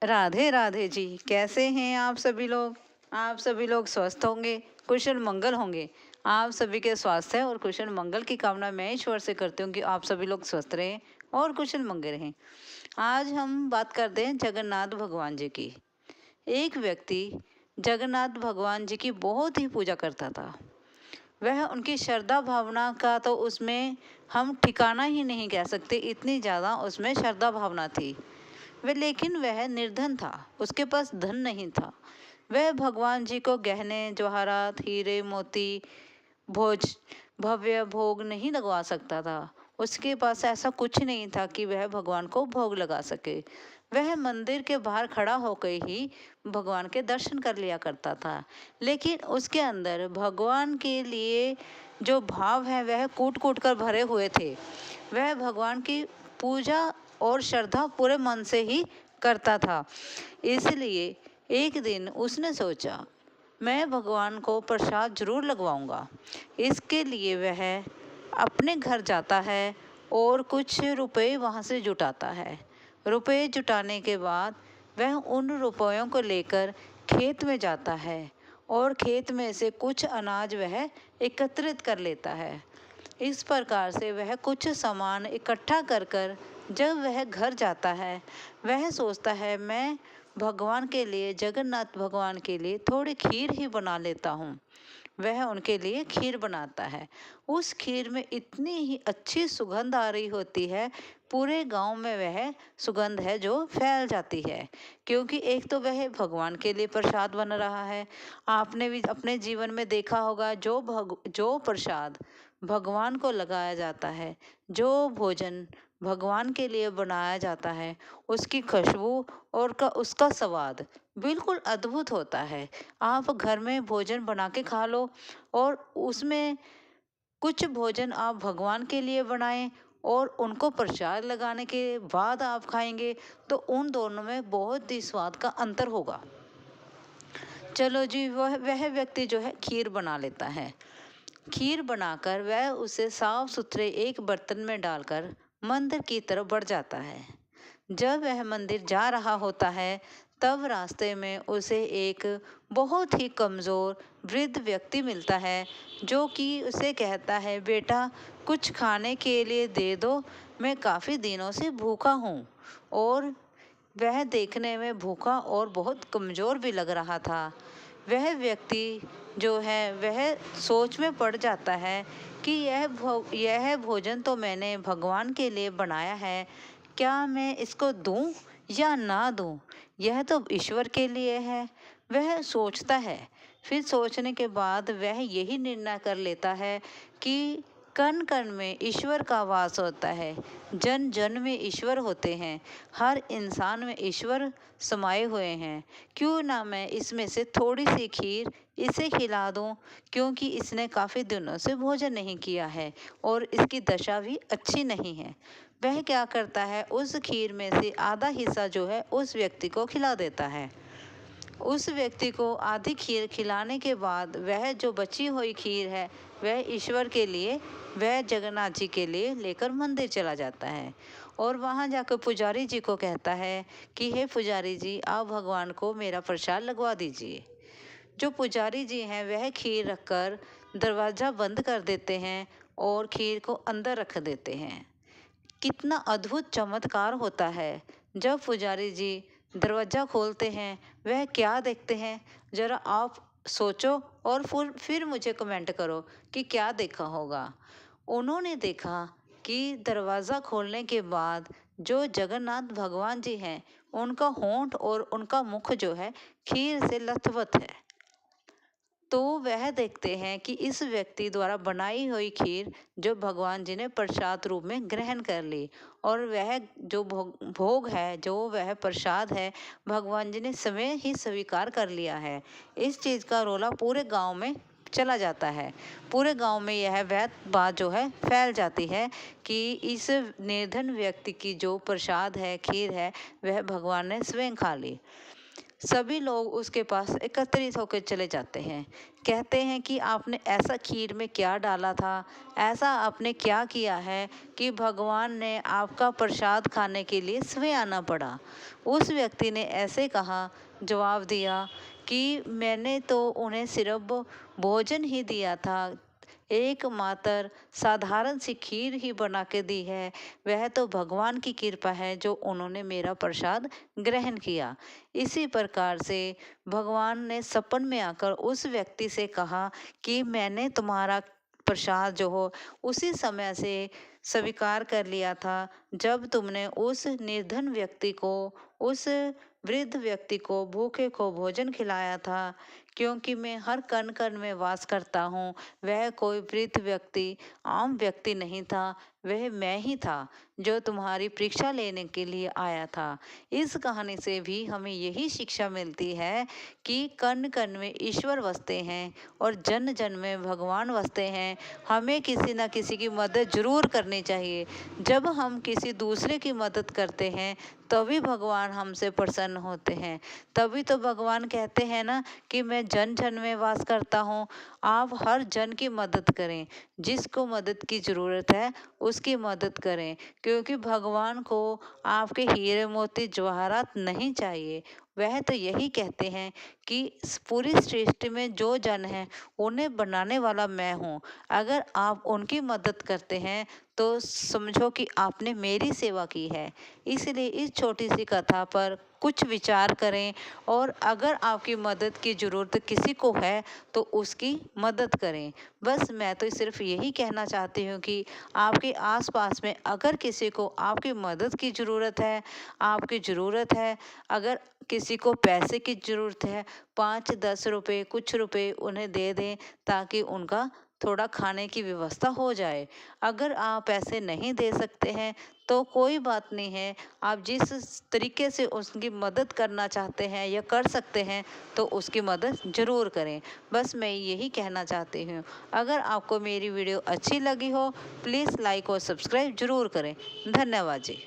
राधे राधे जी। कैसे हैं आप सभी लोग? आप सभी लोग स्वस्थ होंगे, कुशल मंगल होंगे। आप सभी के स्वास्थ्य और कुशल मंगल की कामना मैं ईश्वर से करती हूँ कि आप सभी लोग स्वस्थ रहें और कुशल मंगल रहें। आज हम बात करते हैं जगन्नाथ भगवान जी की। एक व्यक्ति जगन्नाथ भगवान जी की बहुत ही पूजा करता था। वह उनकी श्रद्धा भावना का तो उसमें हम ठिकाना ही नहीं कह सकते, इतनी ज़्यादा उसमें श्रद्धा भावना थी। वह लेकिन वह निर्धन था, उसके पास धन नहीं था। वह भगवान जी को गहने जवाहरात हीरे मोती भोज भव्य भोग नहीं लगवा सकता था। उसके पास ऐसा कुछ नहीं था कि वह भगवान को भोग लगा सके। वह मंदिर के बाहर खड़ा होकर ही भगवान के दर्शन कर लिया करता था, लेकिन उसके अंदर भगवान के लिए जो भाव है वह कूट कूट कर भरे हुए थे। वह भगवान की पूजा और श्रद्धा पूरे मन से ही करता था। इसलिए एक दिन उसने सोचा, मैं भगवान को प्रसाद जरूर लगवाऊंगा। इसके लिए वह अपने घर जाता है और कुछ रुपए वहाँ से जुटाता है। रुपए जुटाने के बाद वह उन रुपयों को लेकर खेत में जाता है और खेत में से कुछ अनाज वह एकत्रित कर लेता है। इस प्रकार से वह कुछ सामान इकट्ठा कर कर जब वह घर जाता है, वह सोचता है मैं भगवान के लिए, जगन्नाथ भगवान के लिए थोड़ी खीर ही बना लेता हूँ। वह उनके लिए खीर बनाता है। उस खीर में इतनी ही अच्छी सुगंध आ रही होती है, पूरे गांव में वह सुगंध है जो फैल जाती है, क्योंकि एक तो वह भगवान के लिए प्रसाद बन रहा है। आपने भी अपने जीवन में देखा होगा, जो प्रसाद भगवान को लगाया जाता है, जो भोजन भगवान के लिए बनाया जाता है, उसकी खुशबू और उसका स्वाद बिल्कुल अद्भुत होता है। आप घर में भोजन बना के खा लो और उसमें कुछ भोजन आप भगवान के लिए बनाएं और उनको प्रसाद लगाने के बाद आप खाएंगे, तो उन दोनों में बहुत ही स्वाद का अंतर होगा। चलो जी, वह व्यक्ति जो है खीर बना लेता है। खीर बनाकर वह उसे साफ सुथरे एक बर्तन में डालकर मंदिर की तरफ बढ़ जाता है। जब वह मंदिर जा रहा होता है, तब रास्ते में उसे एक बहुत ही कमज़ोर वृद्ध व्यक्ति मिलता है, जो कि उसे कहता है, बेटा कुछ खाने के लिए दे दो, मैं काफ़ी दिनों से भूखा हूँ। और वह देखने में भूखा और बहुत कमज़ोर भी लग रहा था। वह व्यक्ति जो है वह सोच में पड़ जाता है कि यह भोजन तो मैंने भगवान के लिए बनाया है, क्या मैं इसको दूं या ना दूं? यह तो ईश्वर के लिए है। वह सोचता है। फिर सोचने के बाद वह यही निर्णय कर लेता है कि कण कण में ईश्वर का वास होता है, जन जन में ईश्वर होते हैं, हर इंसान में ईश्वर समाये हुए हैं। क्यों ना मैं इसमें से थोड़ी सी खीर इसे खिला दूं, क्योंकि इसने काफ़ी दिनों से भोजन नहीं किया है और इसकी दशा भी अच्छी नहीं है। वह क्या करता है, उस खीर में से आधा हिस्सा जो है उस व्यक्ति को खिला देता है। उस व्यक्ति को आधी खीर खिलाने के बाद वह जो बची हुई खीर है वह ईश्वर के लिए, वह जगन्नाथ जी के लिए लेकर मंदिर चला जाता है और वहाँ जाकर पुजारी जी को कहता है कि हे पुजारी जी, आप भगवान को मेरा प्रसाद लगवा दीजिए। जो पुजारी जी हैं वह खीर रखकर दरवाज़ा बंद कर देते हैं और खीर को अंदर रख देते हैं। कितना अद्भुत चमत्कार होता है। जब पुजारी जी दरवाज़ा खोलते हैं, वह क्या देखते हैं, ज़रा आप सोचो और फिर मुझे कमेंट करो कि क्या देखा होगा। उन्होंने देखा कि दरवाज़ा खोलने के बाद जो जगन्नाथ भगवान जी हैं, उनका होंठ और उनका मुख जो है खीर से लथपथ है। तो वह देखते हैं कि इस व्यक्ति द्वारा बनाई हुई खीर जो भगवान जी ने प्रसाद रूप में ग्रहण कर ली, और वह जो भोग है, जो वह प्रसाद है, भगवान जी ने स्वयं ही स्वीकार कर लिया है। इस चीज़ का रोला पूरे गांव में चला जाता है। पूरे गांव में यह बात जो है फैल जाती है कि इस निर्धन व्यक्ति की जो प्रसाद है, खीर है, वह भगवान ने स्वयं खा ली। सभी लोग उसके पास एकत्रित होकर चले जाते हैं। कहते हैं कि आपने ऐसा खीर में क्या डाला था, ऐसा आपने क्या किया है कि भगवान ने आपका प्रसाद खाने के लिए स्वयं आना पड़ा। उस व्यक्ति ने ऐसे कहा, जवाब दिया कि मैंने तो उन्हें सिर्फ भोजन ही दिया था, एकमात्र साधारण सी खीर ही बना के दी है। वह तो भगवान की कृपा है जो उन्होंने मेरा प्रसाद ग्रहण किया। इसी प्रकार से भगवान ने सपन में आकर उस व्यक्ति से कहा कि मैंने तुम्हारा प्रसाद जो हो उसी समय से स्वीकार कर लिया था जब तुमने उस निर्धन व्यक्ति को, उस वृद्ध व्यक्ति को, भूखे को भोजन खिलाया था। क्योंकि मैं हर कण कण में वास करता हूँ। वह कोई वृद्ध व्यक्ति आम व्यक्ति नहीं था, वह मैं ही था जो तुम्हारी परीक्षा लेने के लिए आया था। इस कहानी से भी हमें यही शिक्षा मिलती है कि कण कण में ईश्वर बसते हैं और जन जन में भगवान बसते हैं। हमें किसी न किसी की मदद जरूर करनी चाहिए। जब हम किसी दूसरे की मदद करते हैं तभी भगवान हमसे प्रसन्न होते हैं। तभी तो भगवान कहते हैं ना कि मैं जन जन में वास करता हूँ। आप हर जन की मदद करें, जिसको मदद की ज़रूरत है उसकी मदद करें, क्योंकि भगवान को आपके हीरे मोती जवाहरात नहीं चाहिए। वह तो यही कहते हैं कि इस पूरी सृष्टि में जो जन है उन्हें बनाने वाला मैं हूँ। अगर आप उनकी मदद करते हैं तो समझो कि आपने मेरी सेवा की है। इसलिए इस छोटी सी कथा पर कुछ विचार करें और अगर आपकी मदद की ज़रूरत किसी को है तो उसकी मदद करें। बस मैं तो सिर्फ यही कहना चाहती हूँ कि आपके आसपास में अगर किसी को आपकी मदद की ज़रूरत है, आपकी ज़रूरत है, अगर किसी को पैसे की ज़रूरत है, 5-10 रुपए, कुछ रुपए उन्हें दे दें ताकि उनका थोड़ा खाने की व्यवस्था हो जाए। अगर आप पैसे नहीं दे सकते हैं तो कोई बात नहीं है, आप जिस तरीके से उसकी मदद करना चाहते हैं या कर सकते हैं तो उसकी मदद ज़रूर करें। बस मैं यही कहना चाहती हूँ। अगर आपको मेरी वीडियो अच्छी लगी हो प्लीज़ लाइक और सब्सक्राइब ज़रूर करें। धन्यवाद जी।